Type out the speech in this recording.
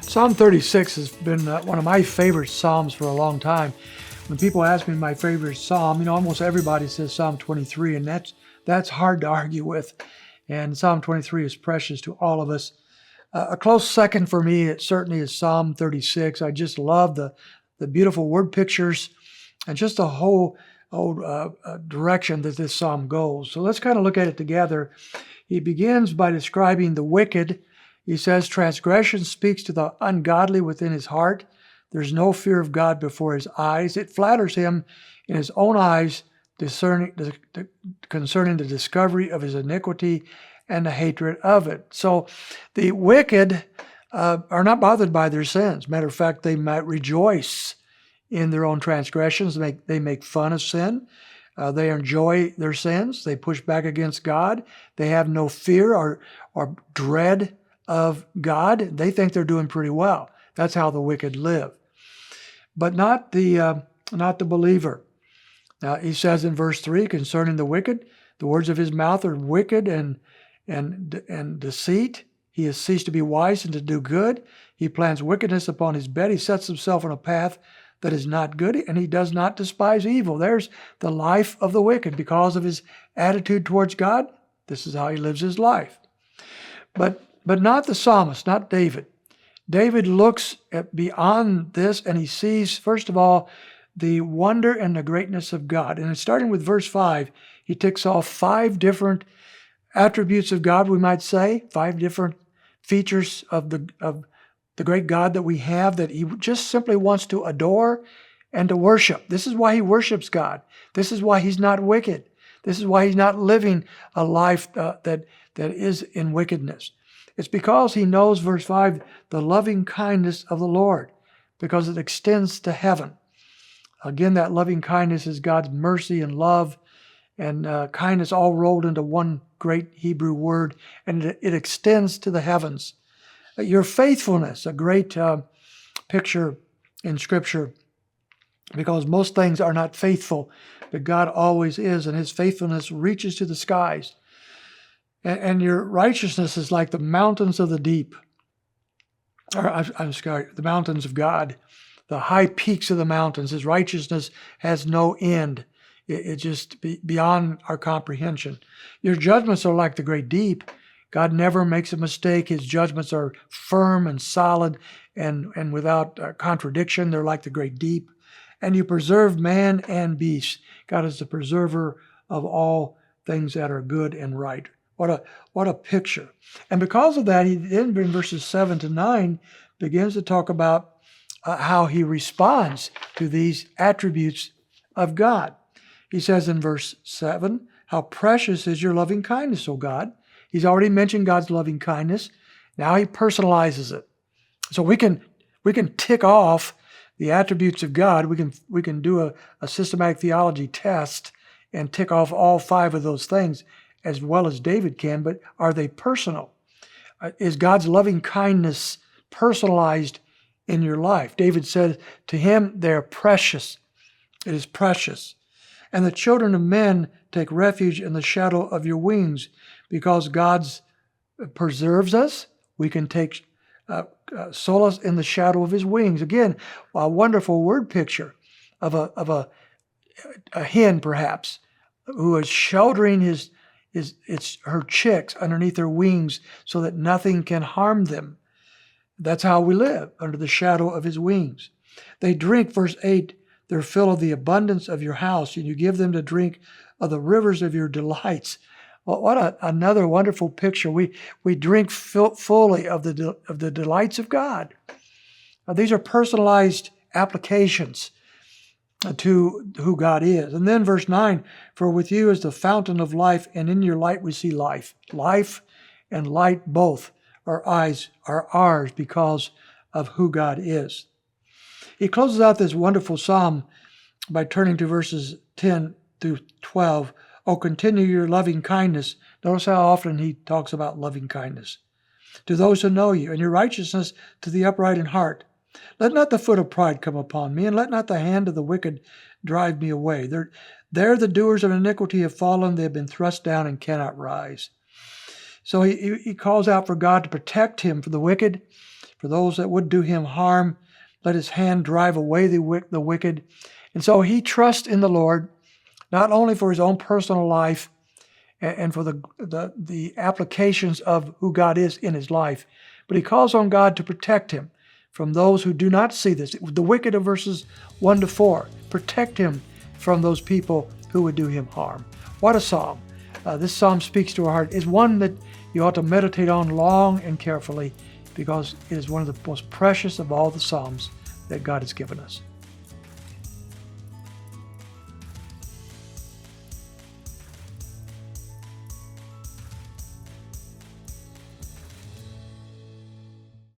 Psalm 36 has been one of my favorite Psalms for a long time. When people ask me my favorite Psalm, almost everybody says Psalm 23, and that's hard to argue with. And Psalm 23 is precious to all of us. A close second for me, it certainly is Psalm 36. I just love the beautiful word pictures and just the whole direction that this psalm goes. So let's kind of look at it together. He begins by describing the wicked. He says, transgression speaks to the ungodly within his heart. There's no fear of God before his eyes. It flatters him in his own eyes concerning the discovery of his iniquity and the hatred of it. So the wicked are not bothered by their sins. Matter of fact, they might rejoice in their own transgressions. They make fun of sin. They enjoy their sins. They push back against God. They have no fear or dread of God. They think they're doing pretty well. That's how the wicked live. But not the believer. Now he says in verse 3 concerning the wicked, the words of his mouth are wicked and deceit. He has ceased to be wise and to do good. He plans wickedness upon his bed. He sets himself on a path that is not good, and he does not despise evil. There's the life of the wicked. Because of his attitude towards God, this is how he lives his life. But not the psalmist, not David. David looks beyond this, and he sees, first of all, the wonder and the greatness of God. And starting with verse 5, he ticks off 5 different attributes of God, we might say, 5 different features of the great God that we have, that he just simply wants to adore and to worship. This is why he worships God. This is why he's not wicked. This is why he's not living a life that is in wickedness. It's because he knows, verse 5, the loving kindness of the Lord, because it extends to heaven. Again, that loving kindness is God's mercy and love and kindness all rolled into one great Hebrew word, and it extends to the heavens. Your faithfulness, a great picture in Scripture, because most things are not faithful, but God always is, and his faithfulness reaches to the skies. And your righteousness is like the mountains of the deep, or I'm sorry, the mountains of God, the high peaks of the mountains. His righteousness has no end. It's just beyond our comprehension. Your judgments are like the great deep. God never makes a mistake. His judgments are firm and solid and without contradiction. They're like the great deep. And you preserve man and beast. God is the preserver of all things that are good and right. What a picture. And because of that, he then in verses 7 to 9 begins to talk about how he responds to these attributes of God. He says in verse 7, how precious is your loving kindness, O God. He's already mentioned God's loving kindness. Now he personalizes it. So we can tick off the attributes of God. We can do a systematic theology test and tick off all 5 of those things as well as David can, but are they personal? Is God's loving kindness personalized in your life? David said to him, they're precious. It is precious. And the children of men take refuge in the shadow of your wings. Because God preserves us, we can take solace in the shadow of his wings. Again, a wonderful word picture of a hen, perhaps, who is sheltering her chicks underneath her wings so that nothing can harm them. That's how we live, under the shadow of his wings. They drink, verse 8, their fill of the abundance of your house, and you give them to drink of the rivers of your delights. Well, what another wonderful picture. We drink fully of the delights of God. Now, these are personalized applications to who God is. And then verse 9, for with you is the fountain of life, and in your light we see life. Life and light both are ours because of who God is. He closes out this wonderful psalm by turning to verses 10 through 12. Oh, continue your loving kindness. Notice how often he talks about loving kindness. To those who know you, and your righteousness to the upright in heart. Let not the foot of pride come upon me, and let not the hand of the wicked drive me away. There the doers of iniquity have fallen. They have been thrust down and cannot rise. So he calls out for God to protect him from the wicked, for those that would do him harm. Let his hand drive away the wicked. And so he trusts in the Lord, not only for his own personal life and for the applications of who God is in his life, but he calls on God to protect him from those who do not see this. The wicked of verses 1 to 4. Protect him from those people who would do him harm. What a psalm. This psalm speaks to our heart. It's one that you ought to meditate on long and carefully, because it is one of the most precious of all the psalms that God has given us.